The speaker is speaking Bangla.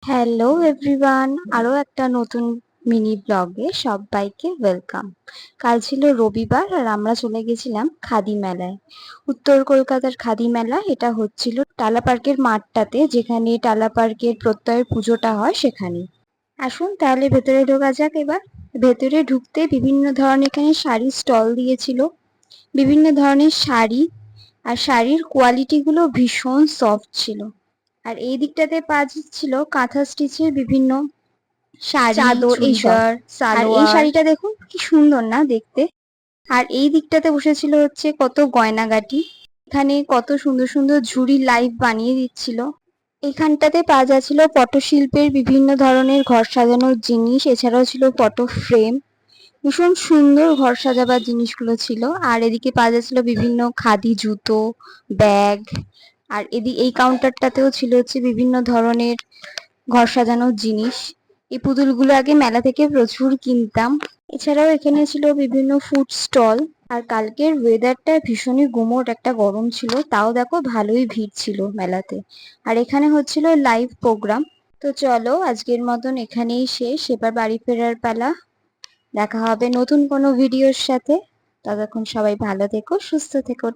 হ্যালো এভরিওয়ান, আরো একটা নতুন মিনি ব্লগে সবাইকে ওয়েলকাম। কাল ছিল রবিবার আর আমরা চলে গেছিলাম খাদি মেলায়। উত্তর কলকাতার খাদি মেলা এটা হচ্ছিল টালা পার্কের মাঠটাতে, যেখানে টালা পার্কের প্রত্যয়ের পুজোটা হয় সেখানে। আসুন তাহলে ভেতরে ঢোকা যাক এবার। ভেতরে ঢুকতে বিভিন্ন ধরনের এখানে শাড়ির স্টল দিয়েছিল, বিভিন্ন ধরনের শাড়ি, আর শাড়ির কোয়ালিটি গুলো ভীষণ সফট ছিল। আর এই দিকটাতে পাওয়া যাচ্ছিল কাঁথা স্টিচের বিভিন্ন শাড়ি, চাদর এইসব। চুড়িদার। আর এই সালোয়ার। শাড়িটা দেখুন কি সুন্দর না দেখতে। আর এই দিকটাতে বসেছিল হচ্ছে কত গয়নাগাটি, এখানে কত সুন্দর সুন্দর ঝুড়ি লাইভ বানিয়ে দিচ্ছিল। এখানটাতে পাওয়া যাচ্ছিল পটশিল্পের বিভিন্ন ধরনের ঘর সাজানোর জিনিস, এছাড়াও ছিল ফটো ফ্রেম। ভীষণ সুন্দর ঘর সাজাবার জিনিসগুলো ছিল। আর এদিকে পাওয়া যাচ্ছিল বিভিন্ন খাদি জুতো, ব্যাগ। আর এই কাউন্টারটাতেও ছিল হচ্ছে বিভিন্ন ধরনের ঘর সাজানোর জিনিস। এই পুতুলগুলো আগে মেলা থেকে প্রচুর কিনতাম। এছাড়াও এখানে ছিল বিভিন্ন ফুড স্টল। আর কালকের ওয়েদারটা ভীষণই গুমোট একটা গরম ছিল, তাও দেখো ভালোই ভিড় ছিল মেলাতে। আর এখানে হচ্ছিল লাইভ প্রোগ্রাম। তো চলো আজকের মতন এখানেই শেষ, এবার বাড়ি ফেরার পালা। দেখা হবে নতুন কোনো ভিডিওর সাথে। ততক্ষণ সবাই ভালো থেকো, সুস্থ থেকো।